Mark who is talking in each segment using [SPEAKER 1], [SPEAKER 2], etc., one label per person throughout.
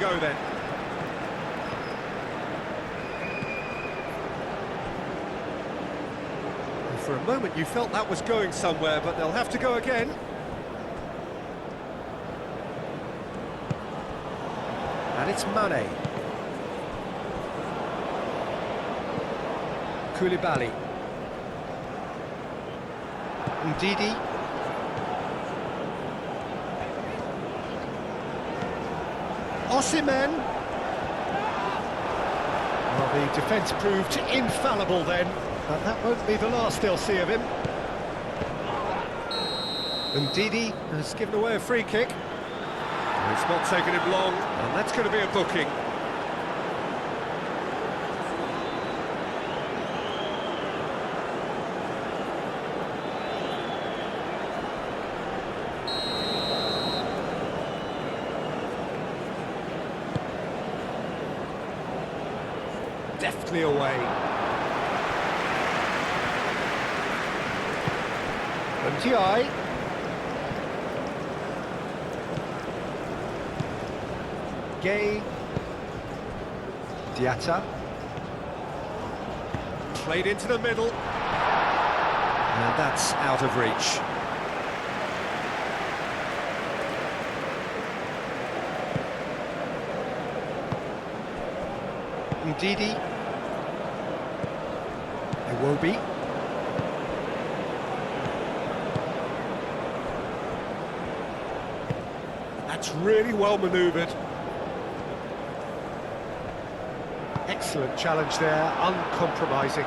[SPEAKER 1] go then. And for a moment you felt that was going somewhere, but they'll have to go again. And it's Mane. Koulibaly. Ndidi. Osimhen. Well, the defence proved infallible then, but that won't be the last they'll see of him. Ndidi has given away a free kick. It's not taken him long, and that's going to be a booking. Deftly away. MTI. Gay. Diatta. Played into the middle. And that's out of reach. Ndidi. Iwobi. That's really well manoeuvred. Excellent challenge there, uncompromising.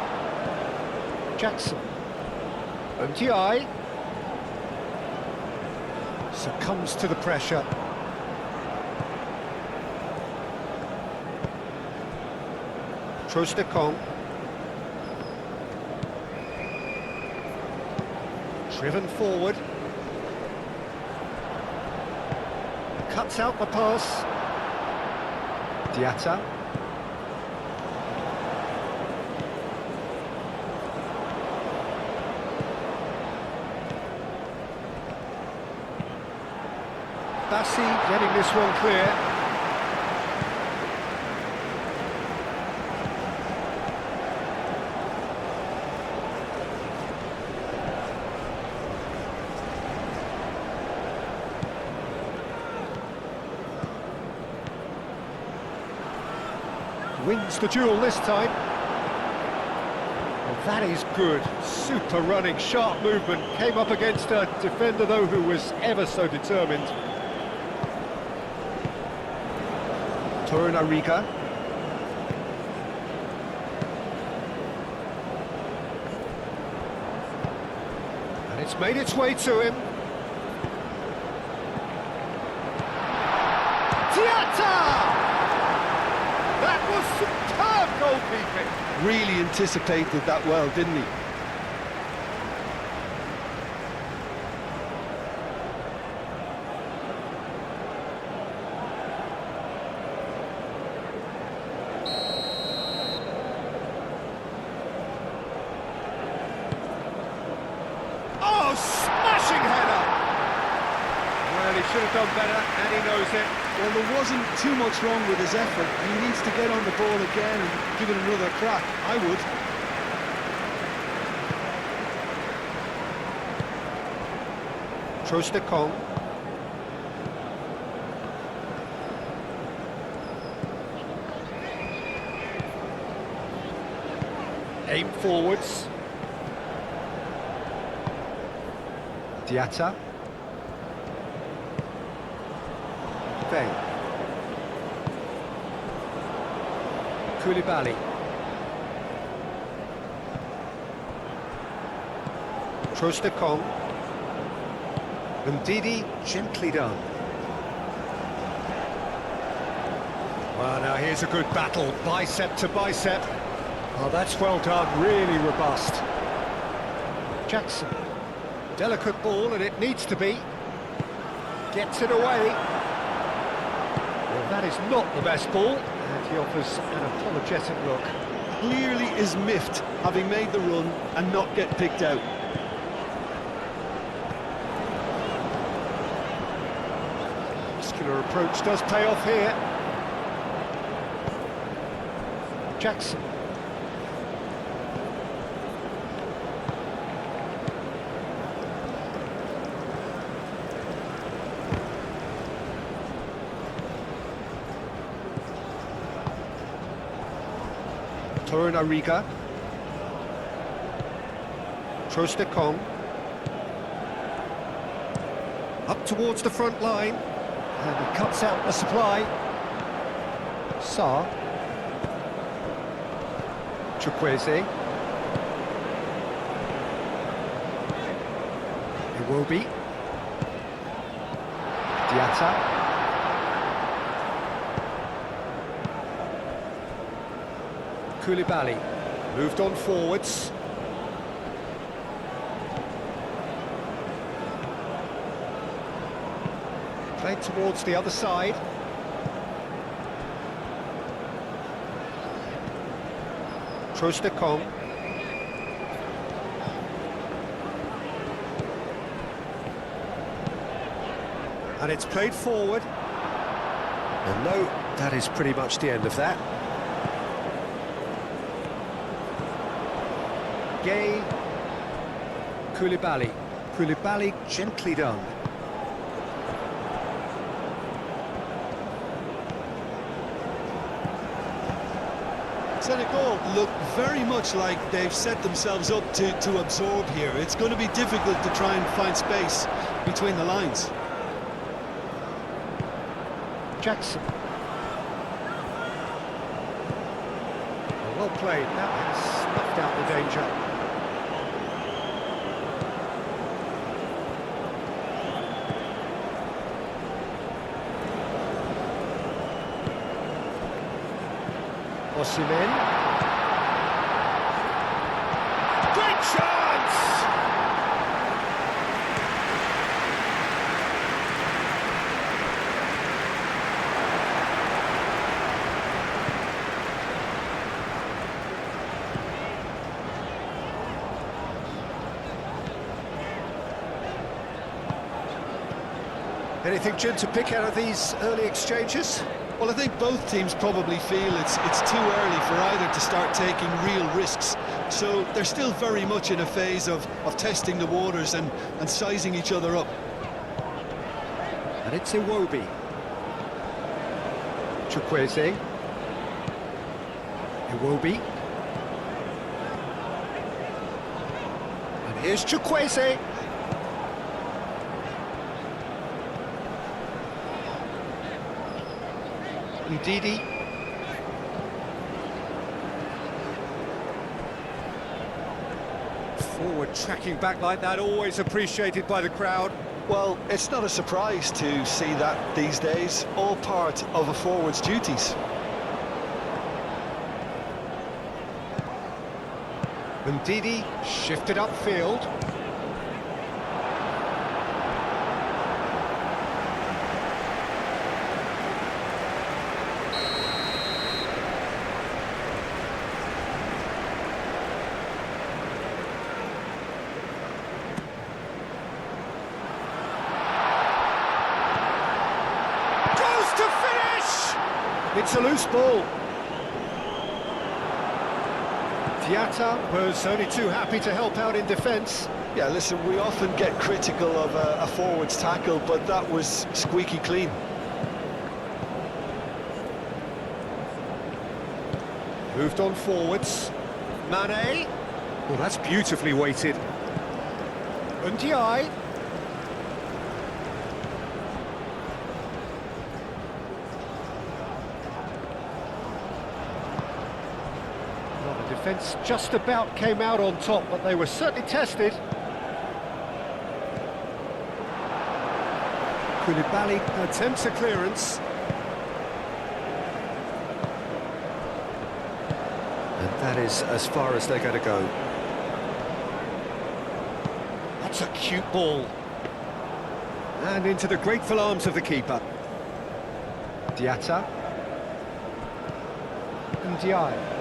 [SPEAKER 1] Jackson. MTI. Succumbs to the pressure. Trostekong. Driven forward. Cuts out the pass. Diatta. Bassi getting this one clear. Wins the duel this time. Well, that is good. Super running, sharp movement. Came up against a defender, though, who was ever so determined. Torunariga. And it's made its way to him. Diatta! That was superb goalkeeping.
[SPEAKER 2] Really anticipated that well, didn't he?
[SPEAKER 1] Oh, smashing header! Well, he should have done better, and he knows it.
[SPEAKER 2] Well, there wasn't too much wrong with his effort. He needs to get on the ball again and give it another crack. I would.
[SPEAKER 1] Trostekong. Aim forwards. Diatta. Bang. Koulibaly. Trostekong. Ndidi, gently done. Well, now here's a good battle, bicep to bicep. Oh, that's well done, really robust. Jackson. Delicate ball, and it needs to be. Gets it away. Well, that is not the best ball, and he offers an apologetic look.
[SPEAKER 2] Clearly is miffed, having made the run and not get picked out.
[SPEAKER 1] Muscular approach does pay off here. Jackson. Torunariga. Trostekong. Up towards the front line. And he cuts out the supply. Sarr. Chukwueze. Iwobi. Diatta. Koulibaly. Moved on forwards. Played towards the other side. Trostekong. And it's played forward. And no, that is pretty much the end of that. Gay. Koulibaly. Koulibaly gently done.
[SPEAKER 2] Senegal look very much like they've set themselves up to absorb here. It's going to be difficult to try and find space between the lines.
[SPEAKER 1] Jackson. Well played, that has snuffed out the danger. Osimhen. Great chance! Anything, Jim, to pick out of these early exchanges?
[SPEAKER 2] Well, I think both teams probably feel it's too early for either to start taking real risks. So they're still very much in a phase of testing the waters and sizing each other up.
[SPEAKER 1] And it's Iwobi. Chukwueze. Iwobi. And here's Chukwueze. Ndidi. Forward tracking back like that, always appreciated by the crowd.
[SPEAKER 2] Well, it's not a surprise to see that these days, all part of a forward's duties.
[SPEAKER 1] Ndidi shifted upfield. It's a loose ball. Diatta was only too happy to help out in defence.
[SPEAKER 2] Yeah, listen, we often get critical of a forward's tackle, but that was squeaky clean.
[SPEAKER 1] Moved on forwards. Mane. Well, that's beautifully weighted. Ndiaye. Defence just about came out on top, but they were certainly tested. Koulibaly attempts a clearance. And that is as far as they're going to go. That's a cute ball. And into the grateful arms of the keeper. Diatta. Ndiaye.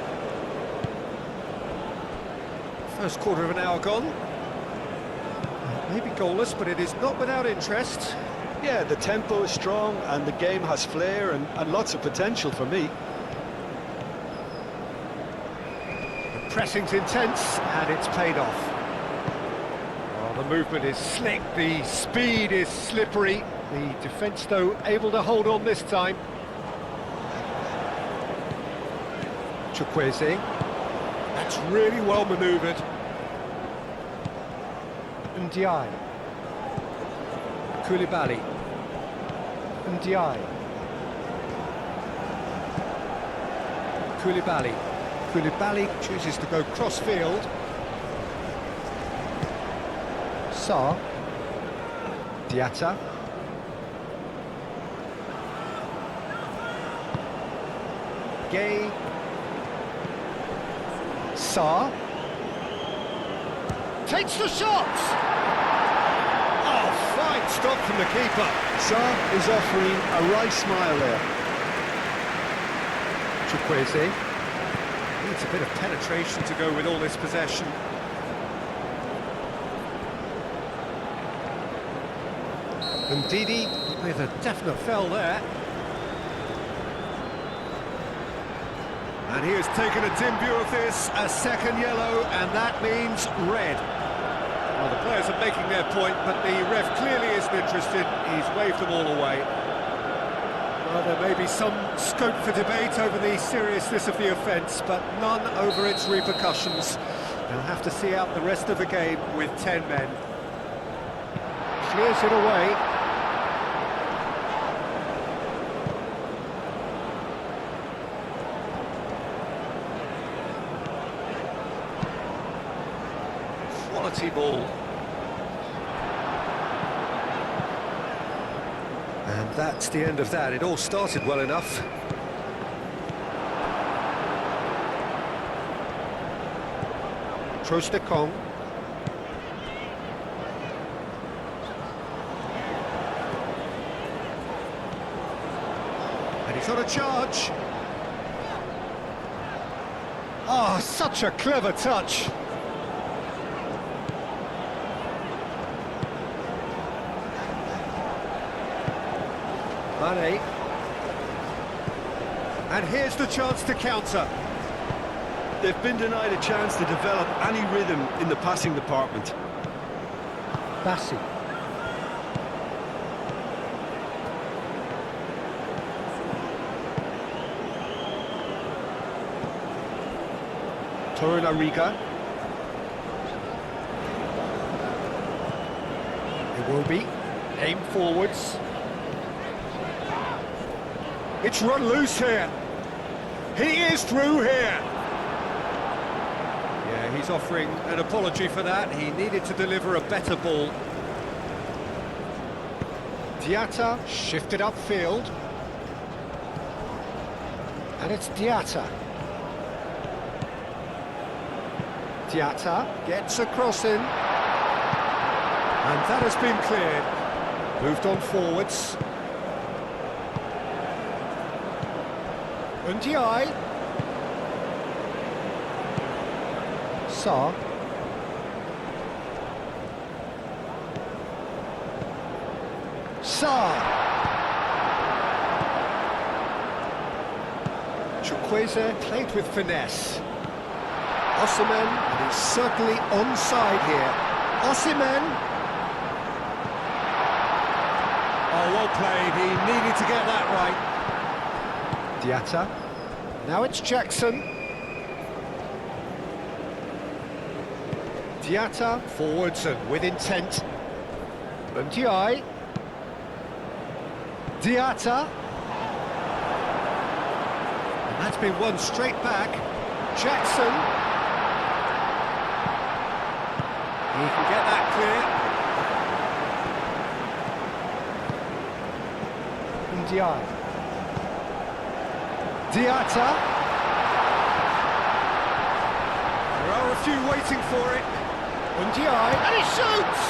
[SPEAKER 1] First quarter of an hour gone. Maybe goalless, but it is not without interest.
[SPEAKER 2] Yeah, the tempo is strong and the game has flair and lots of potential for me.
[SPEAKER 1] pressing's intense, and it's paid off. Oh, the movement is slick, the speed is slippery. The defence, though, able to hold on this time. Chukwueze. That's really well manoeuvred. Ndiaye. Koulibaly. Ndiaye. Koulibaly. Koulibaly chooses to go cross-field. Sarr. Diatta. Gay. Sarr. Takes the shot! Oh, fine stop from the keeper.
[SPEAKER 2] Sarr is offering a wry smile there.
[SPEAKER 1] Chukwueze. Needs a bit of penetration to go with all this possession. And Didi with a definite fell there. And he has taken a dim view of this, a second yellow, and that means red. Well, the players are making their point, but the ref clearly isn't interested. He's waved them all away. Well, there may be some scope for debate over the seriousness of the offence, but none over its repercussions. They'll have to see out the rest of the game with 10 men. Clears it away. Quality ball. And that's the end of that. It all started well enough. Trostekong. And he's on a charge. Oh, such a clever touch. Mane. And here's the chance to counter.
[SPEAKER 2] They've been denied a chance to develop any rhythm in the passing department.
[SPEAKER 1] Bassi. Torunariga. Iwobi. Aim forwards. It's run loose here. He is through here. Yeah, he's offering an apology for that. He needed to deliver a better ball. Diatta shifted upfield. And it's Diatta. Diatta gets a cross in. And that has been cleared. Moved on forwards. Ndiaye. Sarr. Sarr. Chukwueze played with finesse. Osimhen, and he's certainly onside here. Osimhen. Oh, well played. He needed to get that right. Diatta. Now it's Jackson. Diatta forwards and with intent. Ndiaye. Diatta. And that's been won straight back. Jackson. He can get that clear. Ndiaye. Diatta. There are a few waiting for it. Ndiaye, and he shoots!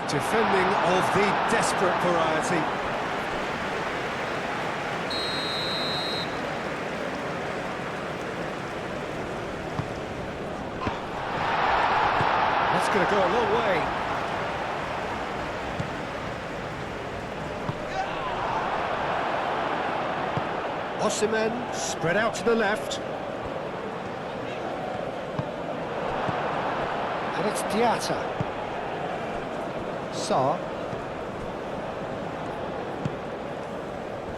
[SPEAKER 1] Defending of the desperate variety. That's going to go a long way. Osimhen spread out to the left. And it's Diatta. Sarr.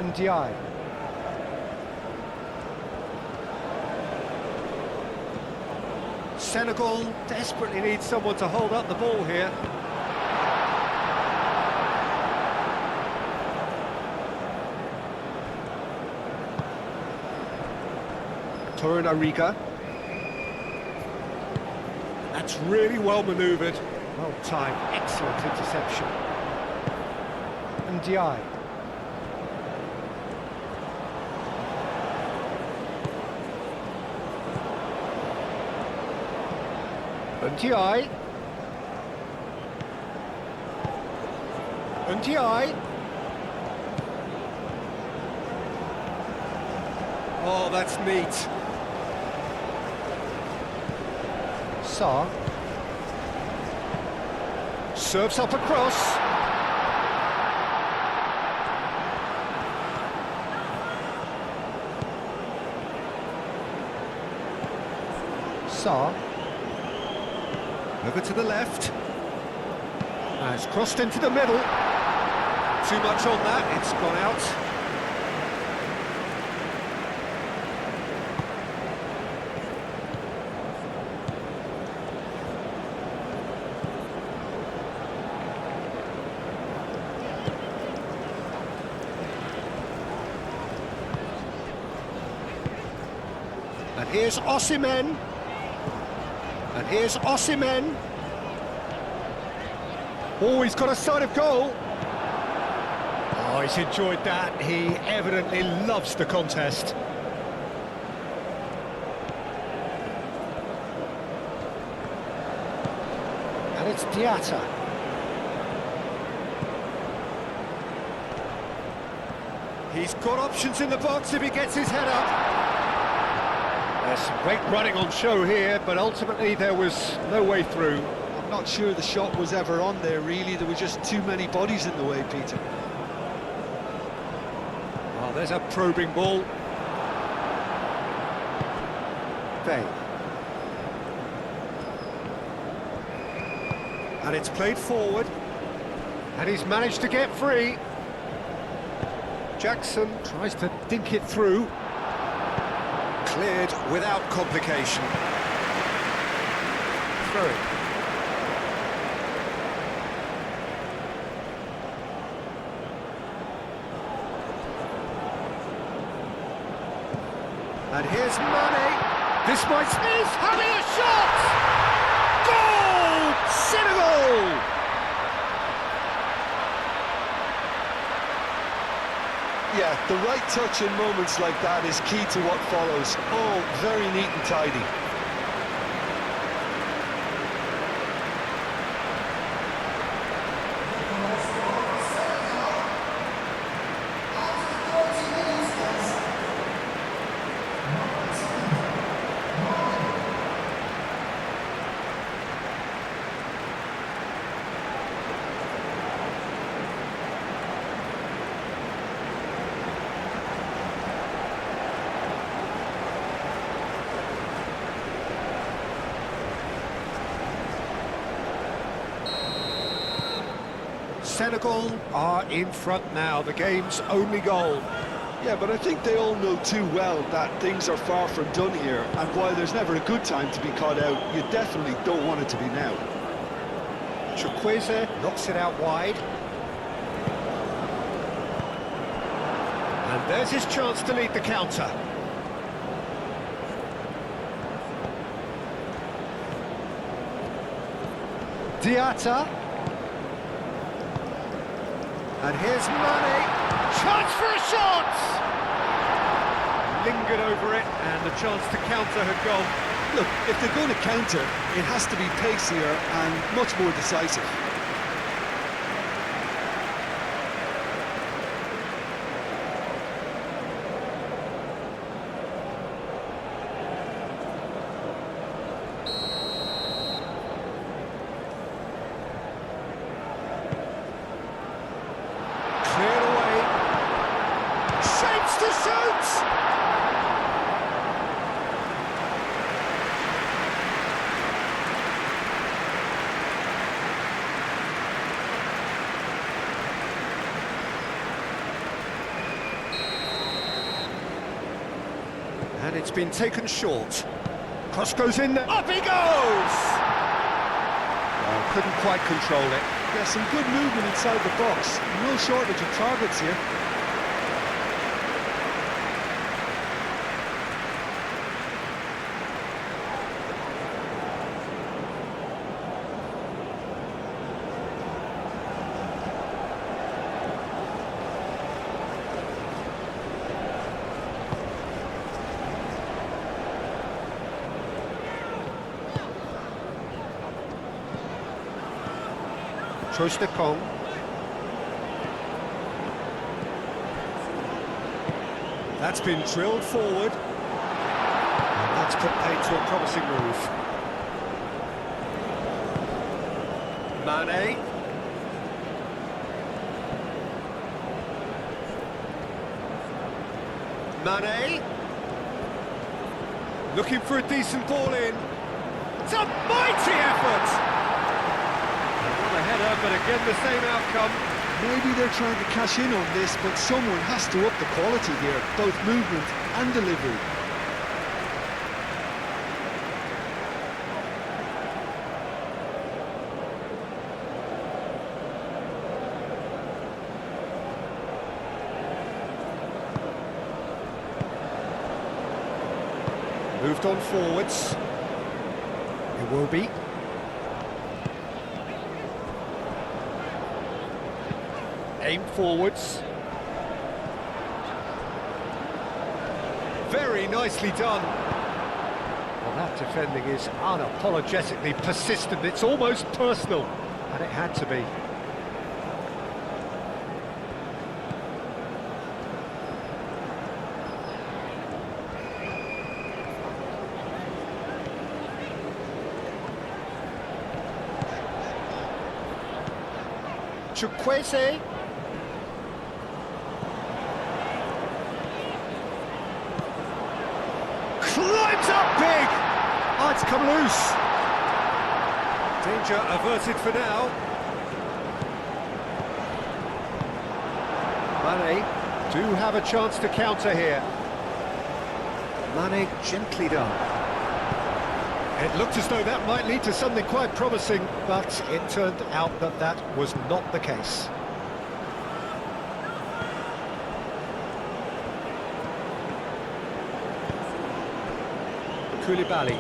[SPEAKER 1] And Diaye. Senegal desperately needs someone to hold up the ball here. Torunariga. That's really well manoeuvred. Well timed, excellent interception. And Diaye. And Diaye. And Diaye. Oh, that's neat. Sarr. Serves up across. Sarr. Over to the left. Has crossed into the middle. Too much on that, it's gone out. And here's Osimhen. And here's Osimhen. Oh, he's got a sight of goal. Oh, he's enjoyed that. He evidently loves the contest. And it's Diatta. He's got options in the box if he gets his head up. There's some great running on show here, but ultimately there was no way through.
[SPEAKER 2] I'm not sure the shot was ever on there, really. There were just too many bodies in the way, Peter.
[SPEAKER 1] Well, there's a probing ball. Bay. And it's played forward. And he's managed to get free. Jackson tries to dink it through. Cleared without complication. Through. And here's Mane. This might is having a shot! Goal! Senegal!
[SPEAKER 2] Yeah, the right touch in moments like that is key to what follows. All very neat and tidy.
[SPEAKER 1] Senegal are in front now, the game's only goal.
[SPEAKER 2] Yeah, but I think they all know too well that things are far from done here, and while there's never a good time to be caught out, you definitely don't want it to be now.
[SPEAKER 1] Chukwueze knocks it out wide. And there's his chance to lead the counter. Diatta. And here's Mane. Chance for a shot! Lingered over it, and the chance to counter had gone.
[SPEAKER 2] Look, if they're going to counter, it has to be pacier and much more decisive.
[SPEAKER 1] And it's been taken short. Cross goes in there. Up he goes! Well, couldn't quite control it.
[SPEAKER 2] There's some good movement inside the box. No shortage of targets here.
[SPEAKER 1] Choice to Kong. That's been drilled forward. And that's put paid to a promising move. Mane. Mane. Looking for a decent ball in. It's a mighty effort! A header, but again the same outcome.
[SPEAKER 2] Maybe they're trying to cash in on this, but someone has to up the quality here, both movement and delivery.
[SPEAKER 1] Moved on forwards. It will be. Aim forwards. Very nicely done. Well, that defending is unapologetically persistent. It's almost personal, and it had to be. Chukwueze. Climbs up big! Oh, it's come loose. Danger averted for now. Mane do have a chance to counter here. Mane gently done. It looked as though that might lead to something quite promising, but it turned out that that was not the case. Koulibaly.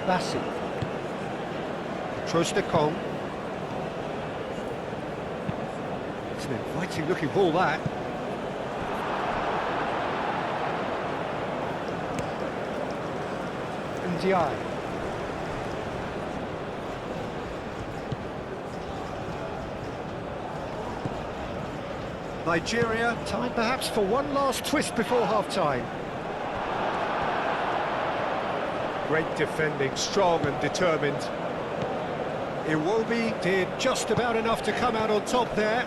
[SPEAKER 1] Bassi. Choice to Kong. It's an inviting looking ball, that. Ndiaye. Nigeria, time perhaps for one last twist before half-time. Great defending, strong and determined. Iwobi did just about enough to come out on top there.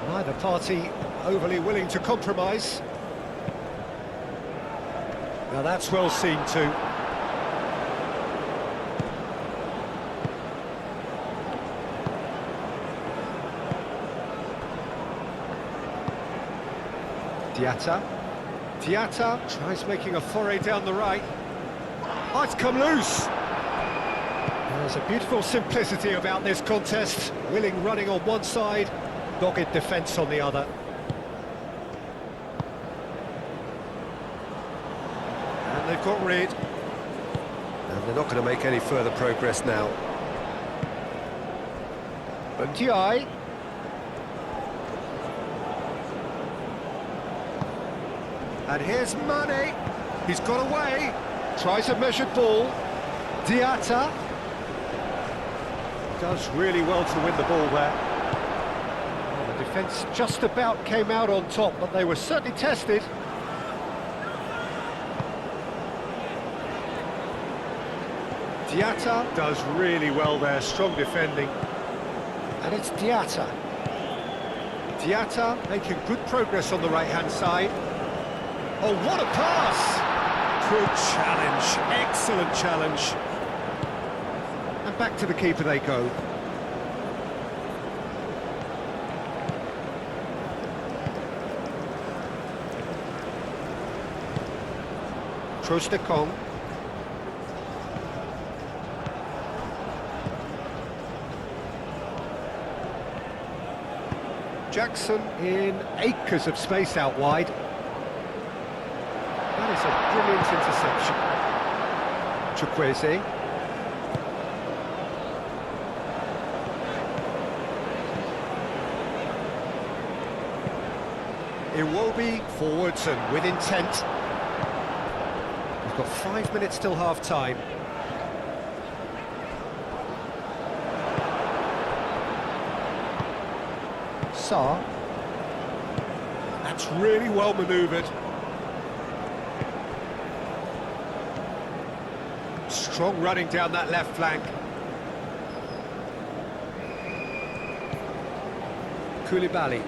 [SPEAKER 1] Neither party overly willing to compromise. Now that's well seen too. Diatta tries making a foray down the right. Oh, it's come loose. There's a beautiful simplicity about this contest. Willing running on one side, dogged defence on the other. And they've got rid. And they're not going to make any further progress now. Ndiaye. And here's Mane. He's got away. Tries a measured ball. Diatta does really well to win the ball there. Well, the defence just about came out on top, but they were certainly tested. Diatta does really well there, strong defending. And it's Diatta. Diatta making good progress on the right-hand side. Oh, what a pass! Good challenge, excellent challenge. And back to the keeper they go. Trostekong. Jackson in acres of space out wide. That is a brilliant interception. Chukwueze. Iwobi forwards and with intent. We've got 5 minutes till half-time. Sarr. That's really well manoeuvred. Strong running down that left flank. Koulibaly.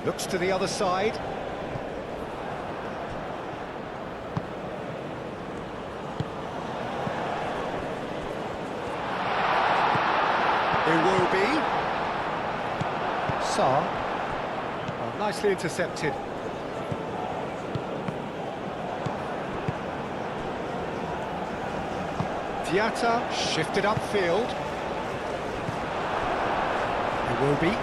[SPEAKER 1] Looks to the other side. Iwobi. Sarr. Oh, nicely intercepted. Diatta shifted upfield. Iwobi.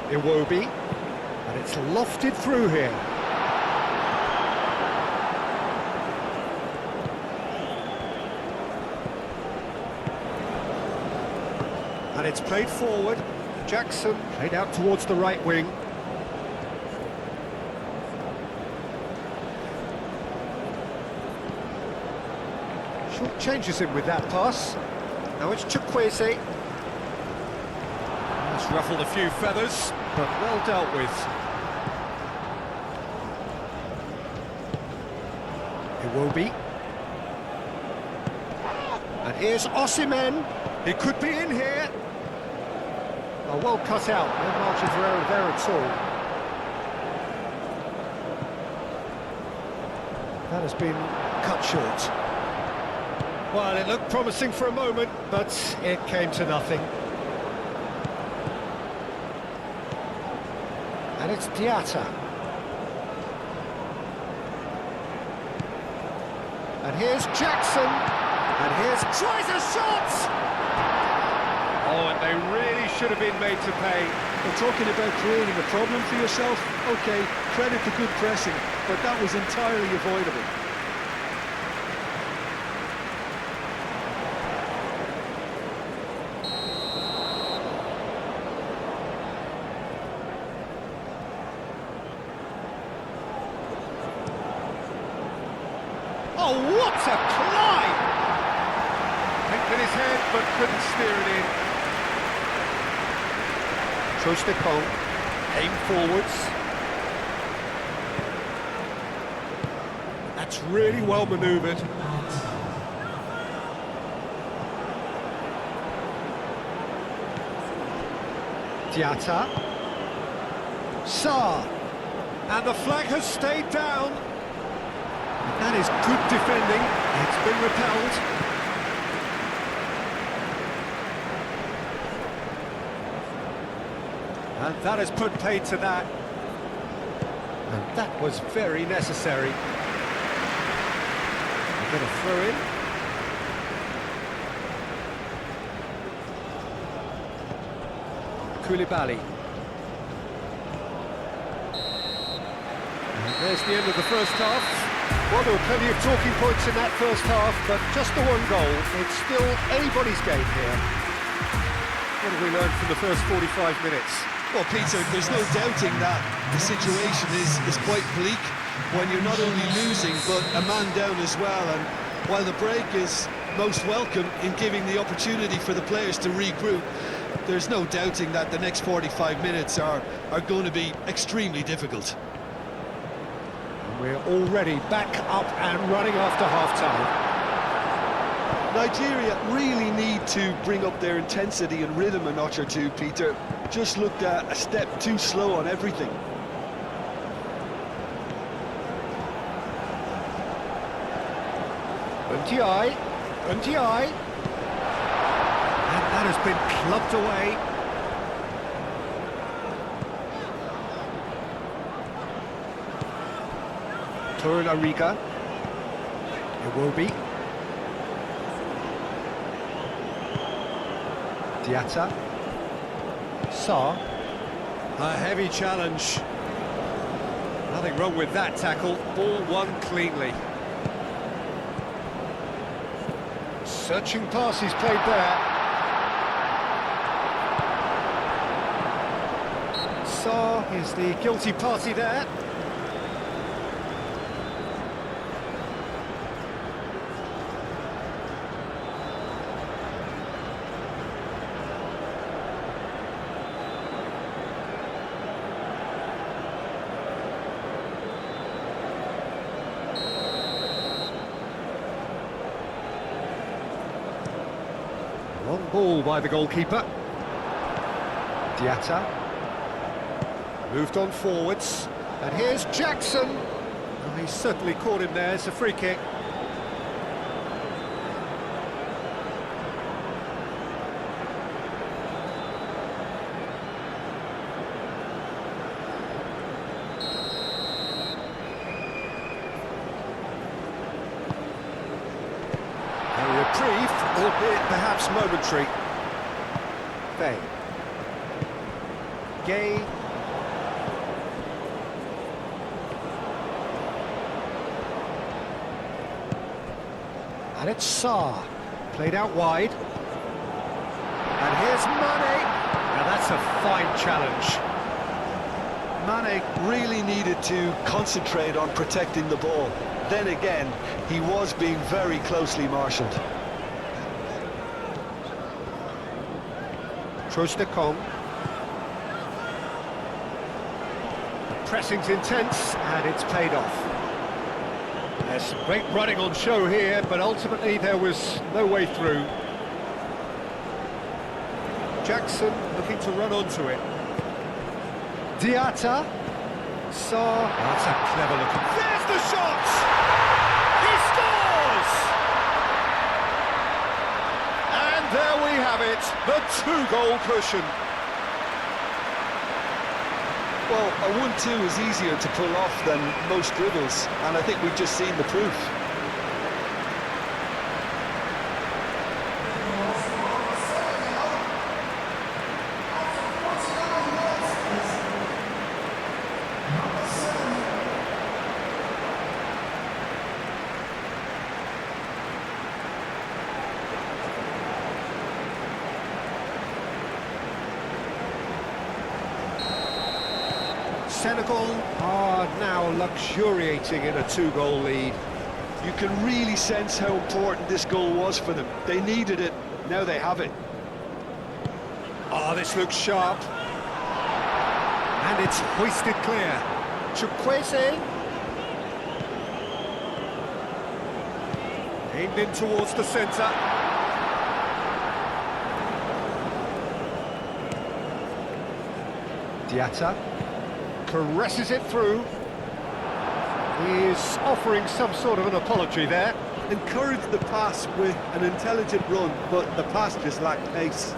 [SPEAKER 1] Iwobi, and it's lofted through here. And it's played forward. Jackson played out towards the right wing. Short changes him with that pass. Now it's Chukwueze. Ruffled a few feathers, but well dealt with. Iwobi. And here's Osimhen. He could be in here. Oh, well cut out. No margin for error there at all. That has been cut short. Well, it looked promising for a moment, but it came to nothing. And it's Diatta. And here's Jackson. And here's tries a shot! Oh, and they really should have been made to pay.
[SPEAKER 2] We're talking about creating a problem for yourself. OK, credit to good pressing, but that was entirely avoidable.
[SPEAKER 1] Oh, what a climb! Picked in his head, but couldn't steer it in. Trostekong, aim forwards. That's really well manoeuvred. Diatta. Sarr. And the flag has stayed down. That is good defending. It's been repelled. And that has put paid to that. And that was very necessary. We're going to throw in. Koulibaly. And there's the end of the first half. Well, there were plenty of talking points in that first half, but just the one goal. It's still anybody's game here. What have we learned from the first 45 minutes?
[SPEAKER 2] Well, Peter, there's no doubting that the situation is quite bleak when you're not only losing, but a man down as well. And while the break is most welcome in giving the opportunity for the players to regroup, there's no doubting that the next 45 minutes are going to be extremely difficult.
[SPEAKER 1] We're already back up and running after half-time.
[SPEAKER 2] Nigeria really need to bring up their intensity and rhythm a notch or two, Peter. Just looked a step too slow on everything.
[SPEAKER 1] Ndiaye. That has been clubbed away. Torunariga. Iwobi. Diatta. Sarr. A heavy challenge. Nothing wrong with that tackle. Ball won cleanly. Searching pass he's played there. Sarr is the guilty party there. Long ball by the goalkeeper. Diatta. Moved on forwards. And here's Jackson. Oh, he certainly caught him there. It's a free kick. A reprieve, albeit perhaps momentary. Bay. Gay. And it's Sarr, played out wide. And here's Mane. Now that's a fine challenge.
[SPEAKER 2] Mane really needed to concentrate on protecting the ball. Then again, he was being very closely marshalled.
[SPEAKER 1] Trostekong. Pressing's intense, and it's paid off. There's some great running on show here, but ultimately there was no way through. Jackson looking to run onto it. Diatta. Sarr. That's a clever looking. There's the shot! He scores! And there we have it, the two-goal cushion.
[SPEAKER 2] Well, a 1-2 is easier to pull off than most dribbles, and I think we've just seen the proof.
[SPEAKER 1] Senegal are now luxuriating in a two-goal lead.
[SPEAKER 2] You can really sense how important this goal was for them. They needed it, now they have it.
[SPEAKER 1] Oh, this looks sharp. And it's hoisted clear. Chukwueze. Aimed in towards the centre. Diatta. Caresses it through. He is offering some sort of an apology there.
[SPEAKER 2] Encouraged the pass with an intelligent run, but the pass just lacked pace.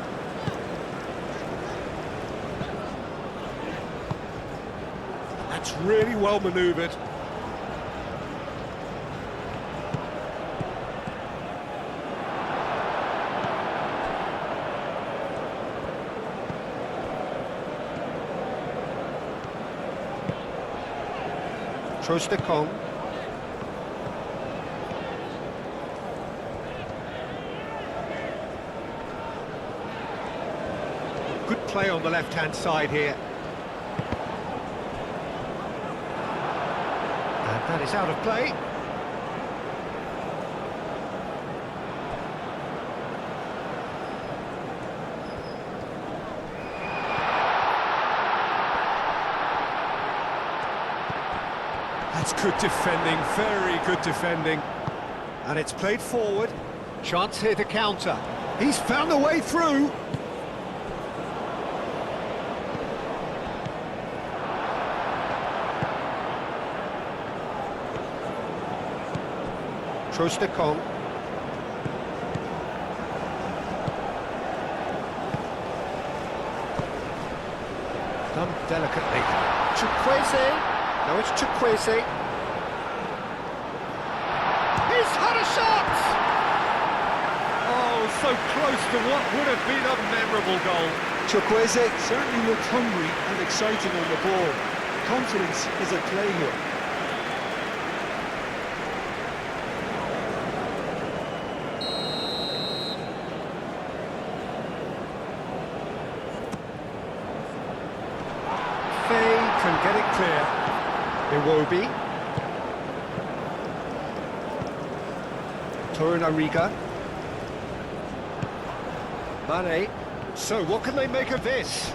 [SPEAKER 1] That's really well manoeuvred. Trostekong. Good play on the left-hand side here. And that is out of play. That's good defending, very good defending. And it's played forward. Chance here to counter. He's found a way through. Trostekong. done delicately. Chukwueze. No, it's Chukwueze. He's had a shot! Oh, so close to what would have been a memorable goal.
[SPEAKER 2] Chukwueze certainly looked hungry and exciting on the ball. Confidence is at play here.
[SPEAKER 1] Can get it clear. Iwobi. Torunariga. Mane. So what can they make of this?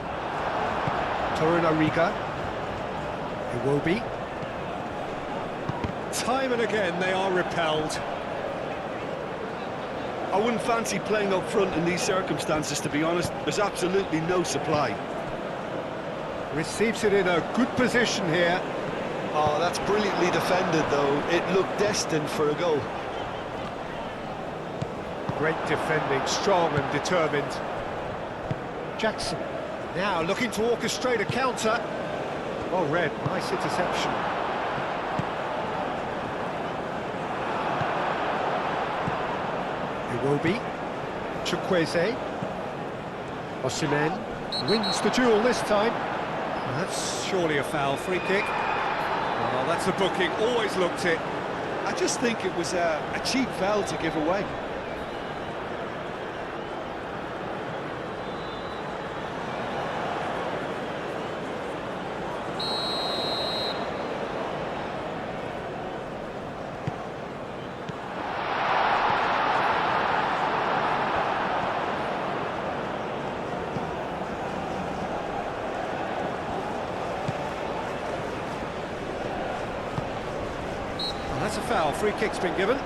[SPEAKER 1] Torunariga. Iwobi. Time and again they are repelled.
[SPEAKER 2] I wouldn't fancy playing up front in these circumstances, to be honest. There's absolutely no supply.
[SPEAKER 1] Receives it in a good position here.
[SPEAKER 2] Oh, that's brilliantly defended, though. It looked destined for a goal.
[SPEAKER 1] Great defending, strong and determined. Jackson, now looking to orchestrate a counter. Well read, nice interception. Iwobi. Chukwueze. Osimhen wins the duel this time. Well, that's surely a foul, free kick. Oh, that's a booking, always looked it.
[SPEAKER 2] I just think it was a cheap foul to give away.
[SPEAKER 1] That's a foul, free kick's been given.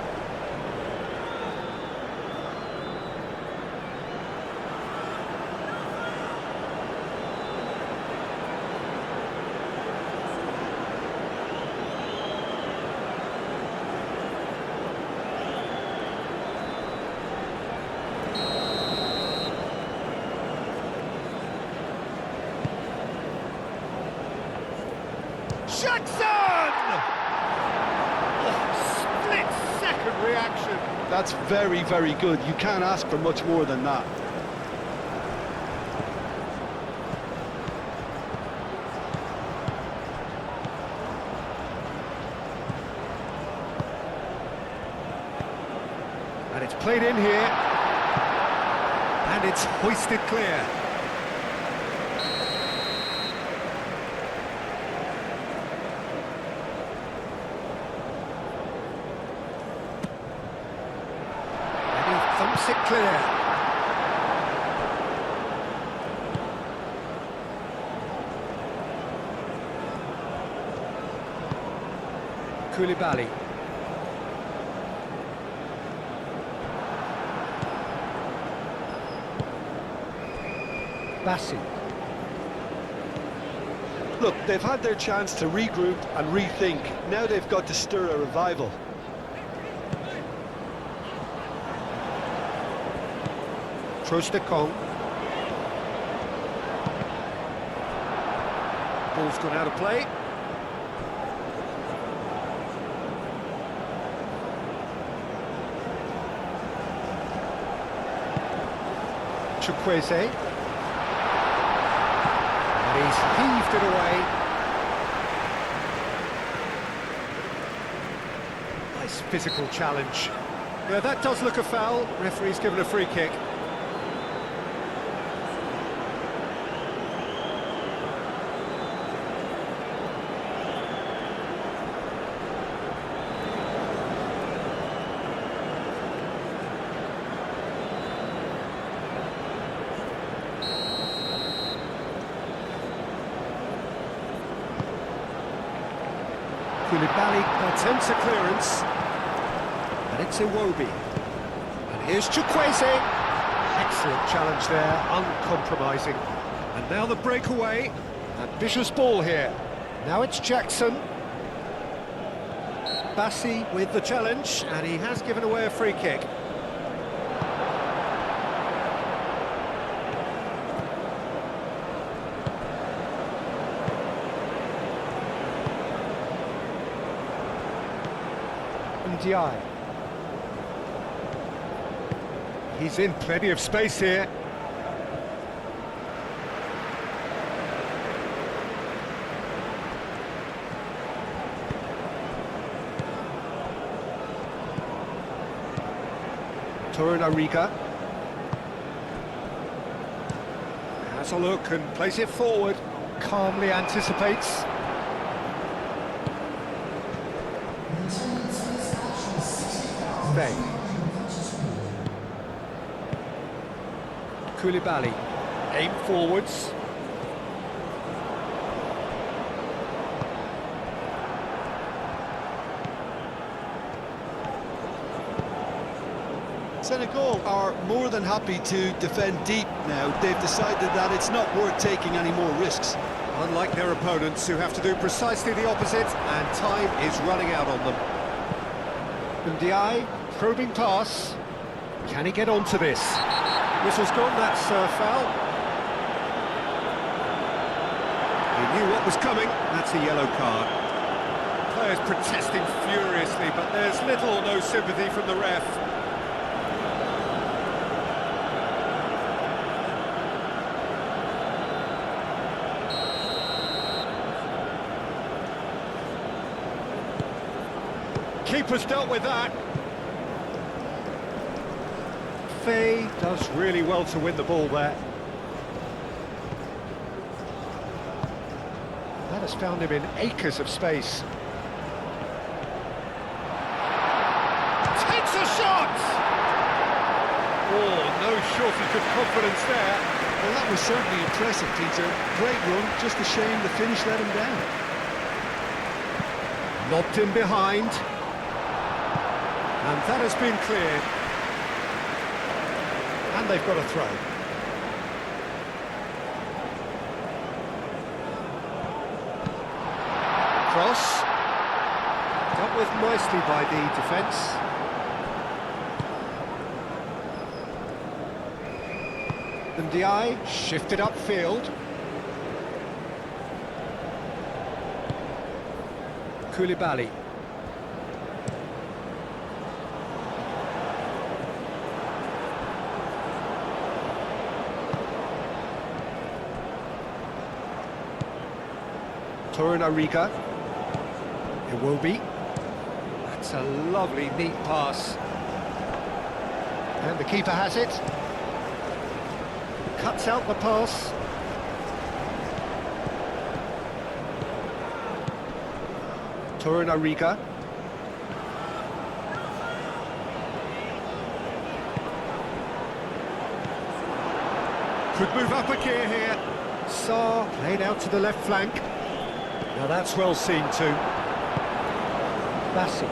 [SPEAKER 1] Jackson! Split-second reaction.
[SPEAKER 2] That's very, very good. You can't ask for much more than that.
[SPEAKER 1] And it's played in here. And it's hoisted clear. Thumps it clear. Koulibaly. Bassi.
[SPEAKER 2] Look, they've had their chance to regroup and rethink. Now they've got to stir a revival.
[SPEAKER 1] Trostekong. Ball's gone out of play. Chukwueze. And he's heaved it away. Nice physical challenge. Yeah, that does look a foul. Referee's given a free kick. Koulibaly attempts a clearance, and it's Iwobi. And here's Chukwueze. Excellent challenge there, uncompromising. And now the breakaway. Ambitious ball here. Now it's Jackson. Bassi with the challenge, and he has given away a free kick. Ndiaye. He's in plenty of space here. Torunariga has a look and plays it forward. Calmly anticipates. Bang. Koulibaly, aim forwards.
[SPEAKER 2] Senegal are more than happy to defend deep now. They've decided that it's not worth taking any more risks.
[SPEAKER 1] Unlike their opponents, who have to do precisely the opposite, and time is running out on them. Ndiaye, probing pass. Can he get onto this? Whistle's gone, that's a foul. He knew what was coming, that's a yellow card. Players protesting furiously, but there's little or no sympathy from the ref. Keeper's dealt with that. Faye does really well to win the ball there. That has found him in acres of space. Takes a shot! Oh, no shortage of confidence there.
[SPEAKER 2] Well, that was certainly impressive, Peter. Great run, just a shame the finish let him down.
[SPEAKER 1] Lobbed in behind. And that has been cleared. And they've got a throw. Cross. Dealt with nicely by the defence. Ndiaye shifted upfield. Koulibaly. Torunariga. It will be. That's a lovely, neat pass. And the keeper has it. Cuts out the pass. Torunariga. Could move up a gear here. Sarr played out to the left flank. Now that's well seen too. Bassi.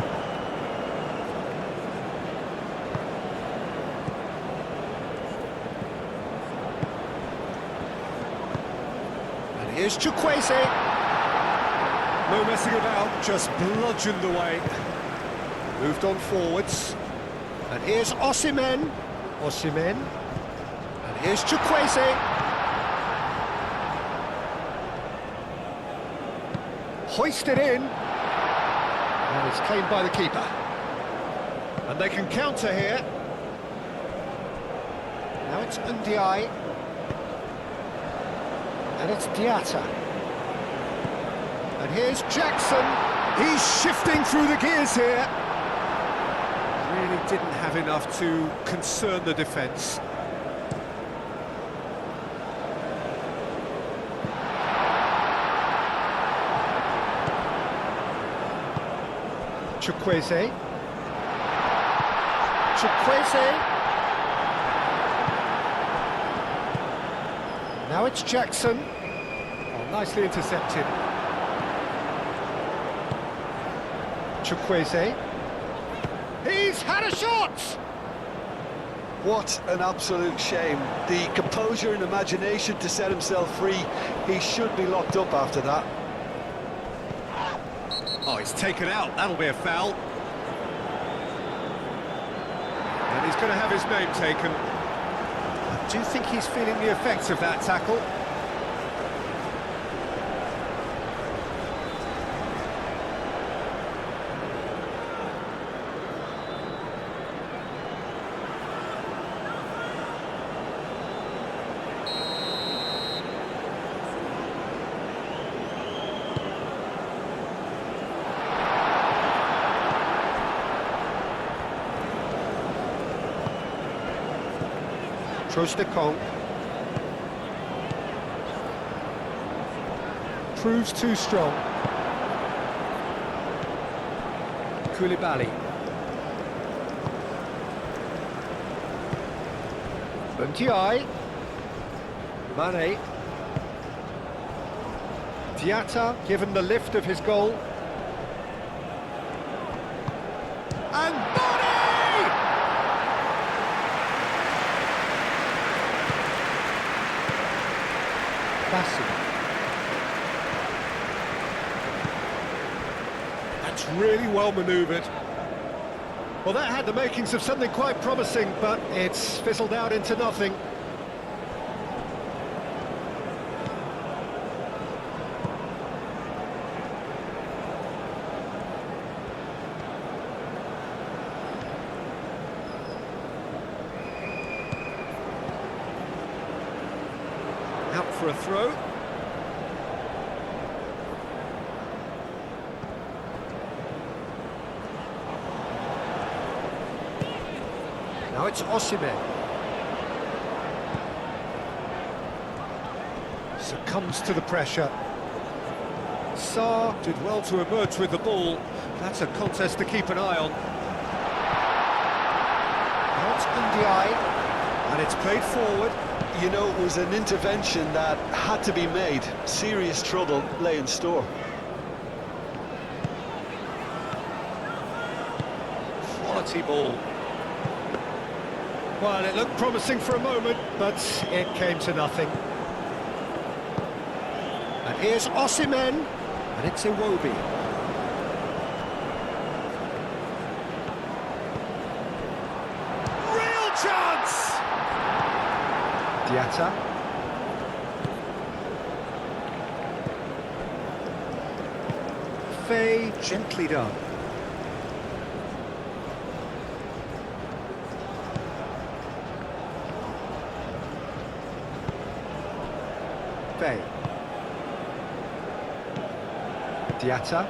[SPEAKER 1] And here's Chukwueze. No messing about, just bludgeoned away. Moved on forwards. And here's Osimhen. Osimhen. And here's Chukwueze. Hoisted in, and it's claimed by the keeper. And they can counter here. Now it's Ndiaye. And it's Diatta. And here's Jackson. He's shifting through the gears here. Really didn't have enough to concern the defence. Chukwueze. Chukwueze. Now it's Jackson. Oh, nicely intercepted. Chukwueze. He's had a shot!
[SPEAKER 2] What an absolute shame. The composure and imagination to set himself free. He should be locked up after that.
[SPEAKER 1] Oh, he's taken out. That'll be a foul. And he's going to have his name taken. I do think he's feeling the effects of that tackle. Trostekong. Proves too strong. Koulibaly. Buntiai. Mane. Diatta given the lift of his goal. And Mane! Bassi. That's really well manoeuvred. Well, that had the makings of something quite promising, but it's fizzled out into nothing. Out for a throw. Now it's Osimhen. Succumbs to the pressure. Sarr did well to emerge with the ball. That's a contest to keep an eye on. Now it's Ndiaye, and it's played forward.
[SPEAKER 2] You know, it was an intervention that had to be made. Serious trouble lay in store.
[SPEAKER 1] Quality ball. Well, it looked promising for a moment, but it came to nothing. And here's Osimhen, and it's Iwobi. Real chance! Diatta. Faye, gently done. Faye. Diatta.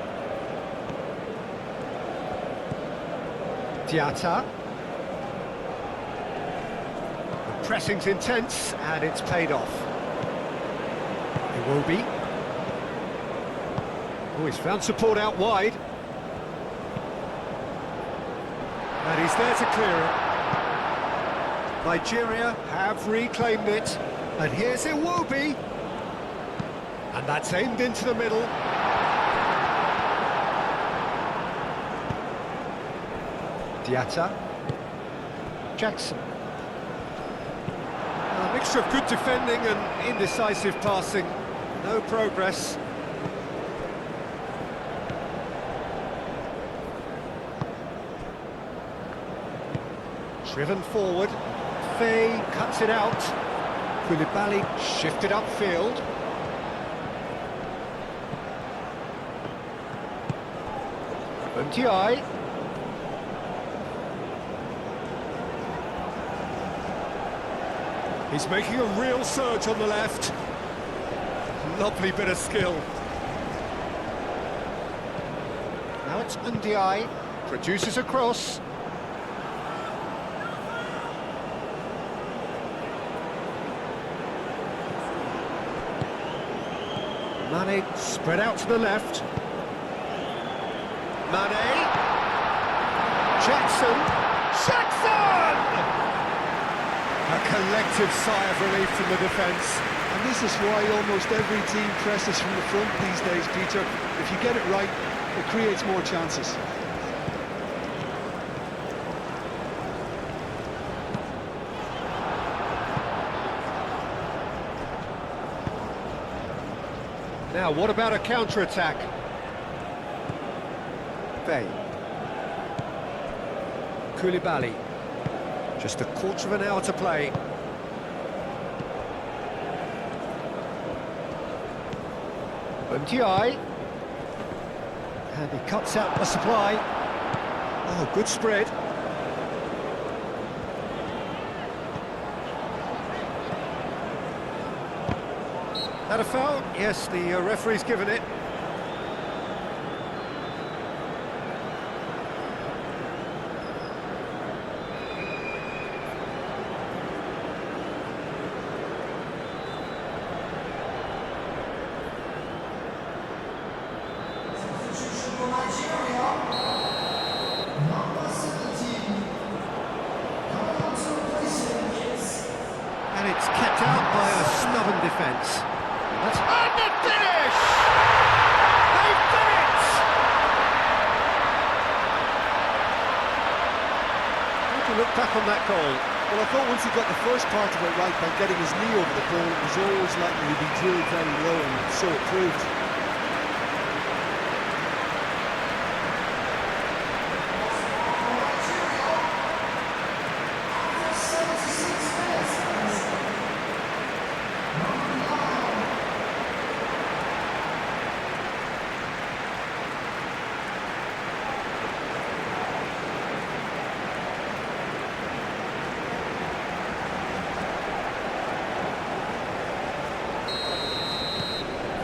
[SPEAKER 1] Diatta. The pressing's intense, and it's paid off. Iwobi. Oh, he's found support out wide. And he's there to clear it. Nigeria have reclaimed it. And here's Iwobi. And that's aimed into the middle. Diatta. Jackson. A mixture of good defending and indecisive passing. No progress. Driven forward. Faye cuts it out. Koulibaly shifted upfield. Buntiai. He's making a real surge on the left. Lovely bit of skill. Now it's Ndiaye. Produces a cross. Mane spread out to the left. Mane. Jackson! A collective sigh of relief from the defence.
[SPEAKER 2] And this is why almost every team presses from the front these days, Peter. If you get it right, it creates more chances.
[SPEAKER 1] Now, what about a counter-attack? Faye. Koulibaly. Just a quarter of an hour to play. Buntiai. And he cuts out the supply. Oh, good spread. That a foul? Yes, the referee's given it. defence. And the finish! They've done it! How do you look back on that goal?
[SPEAKER 2] Well, I thought once he got the first part of it right by getting his knee over the ball, it was always likely to be drilled very low, and so it proved.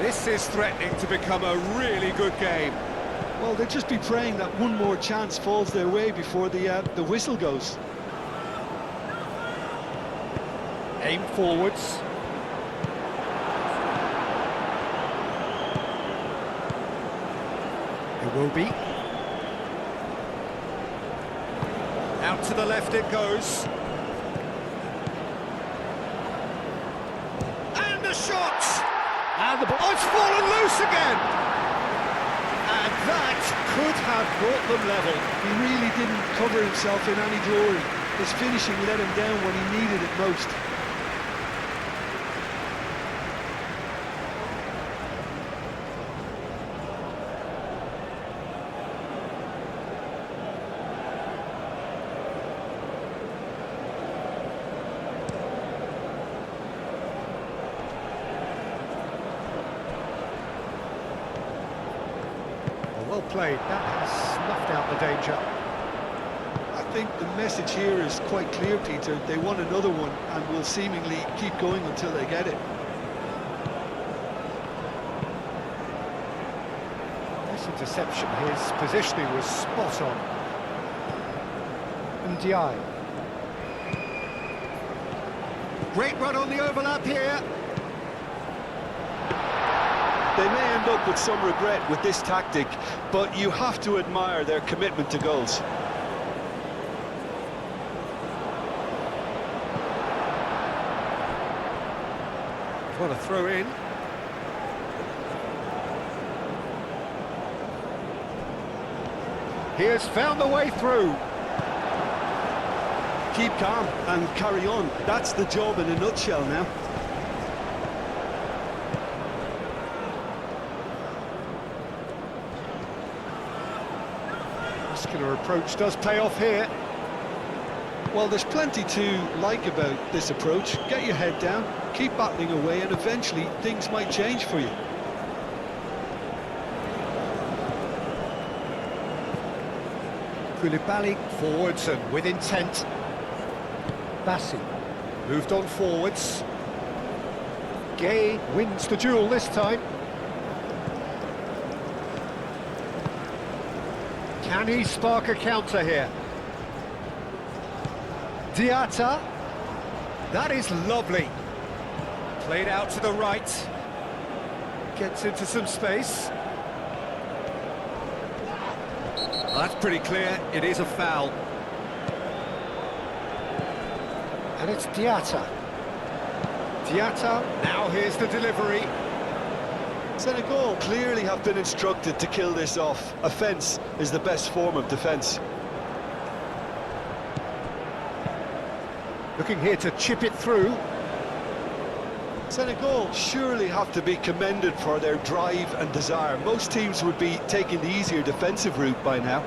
[SPEAKER 1] This is threatening to become a really good game.
[SPEAKER 2] Well, they'll just be praying that one more chance falls their way before the whistle goes.
[SPEAKER 1] Aim forwards. It will be. Out to the left it goes. And the shot! And the ball, oh, it's fallen loose again! And that could have brought them level.
[SPEAKER 2] He really didn't cover himself in any glory. His finishing let him down when he needed it most.
[SPEAKER 1] Well played, that has snuffed out the danger.
[SPEAKER 2] I think the message here is quite clear, Peter. They want another one and will seemingly keep going until they get it.
[SPEAKER 1] Nice interception, his positioning was spot on. Ndiaye. Great run on the overlap here.
[SPEAKER 2] They may end up with some regret with this tactic, but you have to admire their commitment to goals.
[SPEAKER 1] Want to throw in. He has found the way through.
[SPEAKER 2] Keep calm and carry on. That's the job in a nutshell now.
[SPEAKER 1] Muscular approach does pay off here.
[SPEAKER 2] Well, there's plenty to like about this approach. Get your head down, keep battling away, and eventually things might change for you.
[SPEAKER 1] Koulibaly forwards and with intent. Bassi moved on forwards. Gay wins the duel this time. Can he spark a counter here? Diatta. That is lovely. Played out to the right. Gets into some space. Well, that's pretty clear. It is a foul. And it's Diatta. Diatta, now here's the delivery.
[SPEAKER 2] Senegal clearly have been instructed to kill this off. Offence is the best form of defence.
[SPEAKER 1] Looking here to chip it through.
[SPEAKER 2] Senegal surely have to be commended for their drive and desire. Most teams would be taking the easier defensive route by now.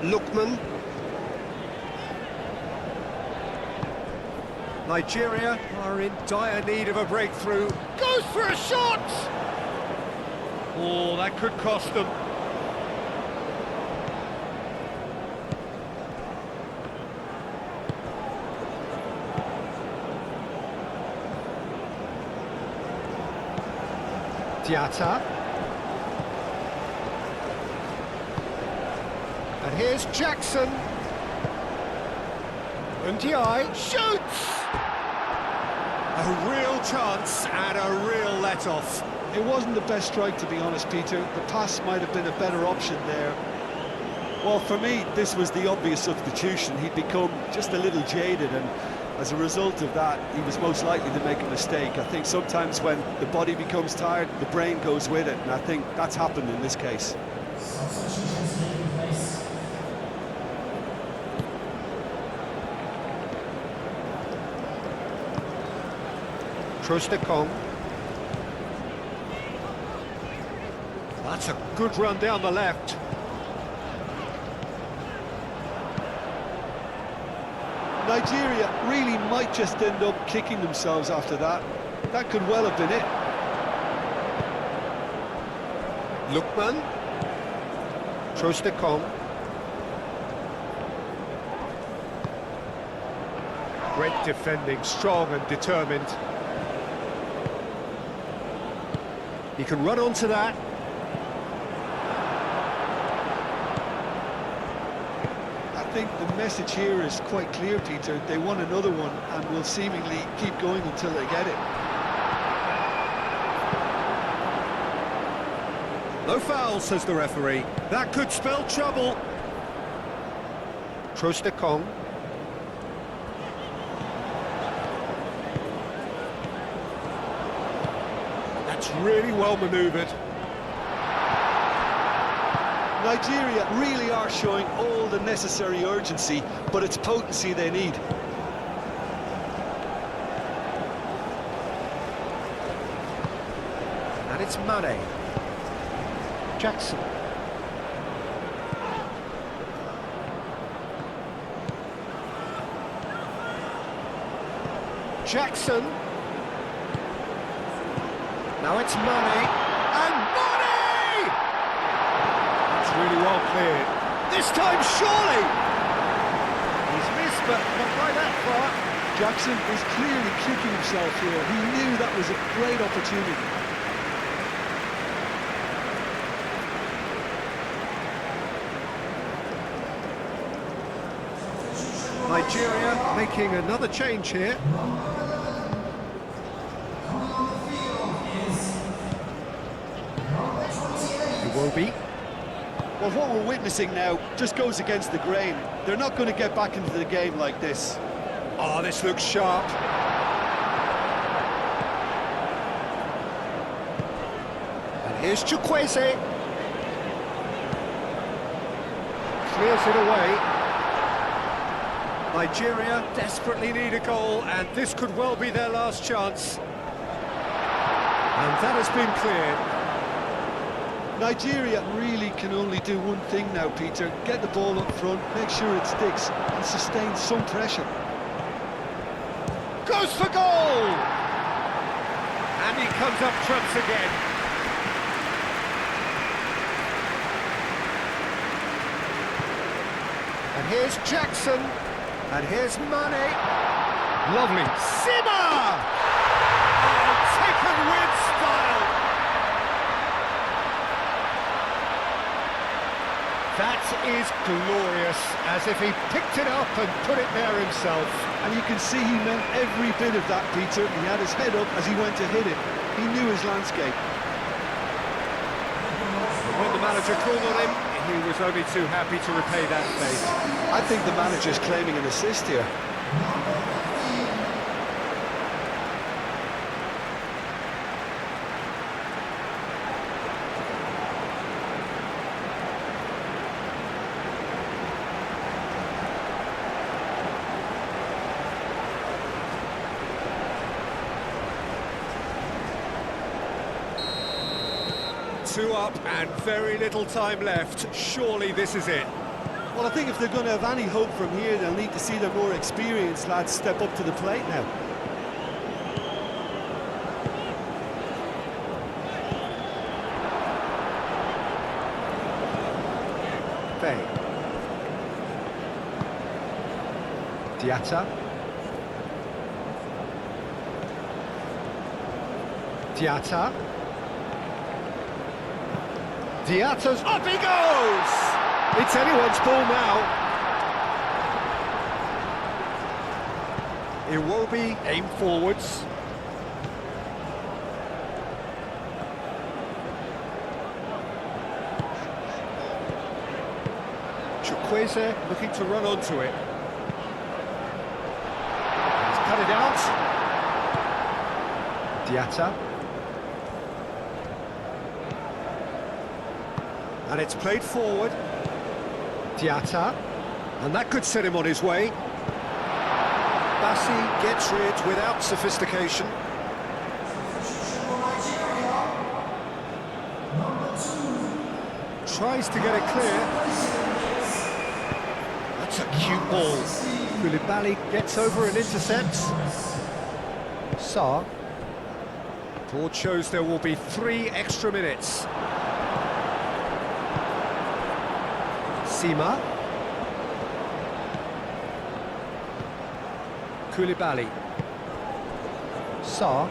[SPEAKER 1] Lookman. Nigeria are in dire need of a breakthrough. Goes for a shot! Oh, that could cost them. Diatta. And here's Jackson. Ndiaye shoots! A real chance and a real let-off.
[SPEAKER 2] It wasn't the best strike, to be honest, Peter. The pass might have been a better option there. Well, for me, this was the obvious substitution. He'd become just a little jaded, and as a result of that, he was most likely to make a mistake. I think sometimes when the body becomes tired, the brain goes with it, and I think that's happened in this case.
[SPEAKER 1] Trostekong. That's a good run down the left.
[SPEAKER 2] Nigeria really might just end up kicking themselves after that. That could well have been it.
[SPEAKER 1] Lookman. Trostekong. Great defending, strong and determined. He can run onto that.
[SPEAKER 2] I think the message here is quite clear, Peter. They want another one and will seemingly keep going until they get it.
[SPEAKER 1] No foul, says the referee. That could spell trouble. Trostekong. That's really well manoeuvred.
[SPEAKER 2] Nigeria really are showing all the necessary urgency, but it's potency they need.
[SPEAKER 1] And it's Mane. Jackson. Jackson. Now it's Mane. And Mane! That's really well cleared. This time, surely! He's missed, but not by that far.
[SPEAKER 2] Jackson is clearly kicking himself here. He knew that was a great opportunity.
[SPEAKER 1] Nigeria making another change here. It will be.
[SPEAKER 2] Well, what we're witnessing now just goes against the grain. They're not going to get back into the game like this.
[SPEAKER 1] Oh, this looks sharp. And here's Chukwueze. Clears it away. Nigeria desperately need a goal, and this could well be their last chance. And that has been cleared.
[SPEAKER 2] Nigeria really can only do one thing now, Peter. Get the ball up front, make sure it sticks, and sustain some pressure.
[SPEAKER 1] Goes for goal! And he comes up trumps again. And here's Jackson. And here's Mane. Lovely. Simmer! Oh, taken with style. That is glorious, as if he picked it up and put it there himself.
[SPEAKER 2] And you can see he meant every bit of that, Peter. He had his head up as he went to hit it. He knew his landscape.
[SPEAKER 1] When the manager called on him, he was only too happy to repay that fate.
[SPEAKER 2] I think the manager's claiming an assist here.
[SPEAKER 1] Two up and very little time left. Surely this is it.
[SPEAKER 2] Well, I think if they're going to have any hope from here, they'll need to see their more experienced lads step up to the plate now.
[SPEAKER 1] Faye. Diatta. Diatta. Diatta's up he goes! It's anyone's ball now. Iwobi aim forwards. Chukwueze looking to run onto it. He's cut it out. Diatta. And it's played forward. Diatta. And that could set him on his way. Bassi gets rid without sophistication. Tries to get it clear. That's a cute ball. Koulibaly gets over and intercepts. Sarr. Board shows there will be 3 extra minutes. Sima. Koulibaly. Sarr.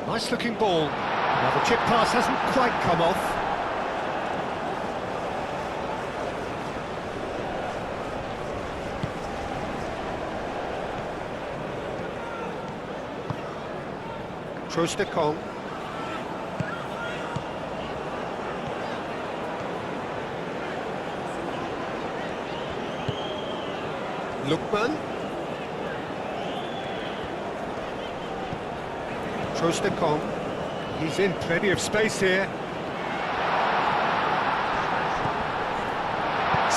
[SPEAKER 1] Nice looking ball. Now the chip pass hasn't quite come off. Trostekong. Lookman. Trostekong. He's in plenty of space here.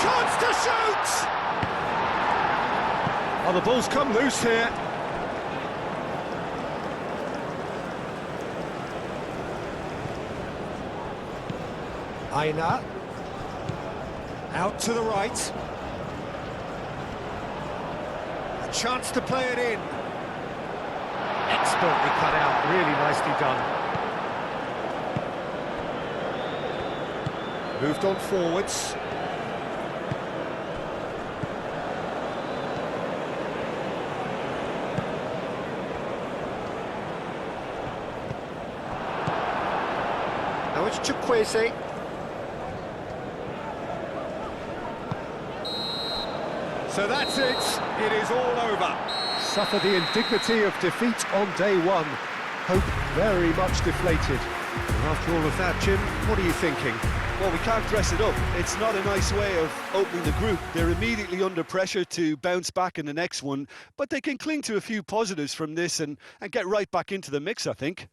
[SPEAKER 1] Chance to shoot! Oh, the ball's come loose here. Aina. Out to the right. A chance to play it in. Expertly cut out, really nicely done. Moved on forwards. Now it's Chukwueze. So that's it, it is all over. Suffer the indignity of defeat on day one. Hope very much deflated. And after all of that, Jim, what are you thinking?
[SPEAKER 2] Well, we can't dress it up. It's not a nice way of opening the group. They're immediately under pressure to bounce back in the next one, but they can cling to a few positives from this and get right back into the mix, I think.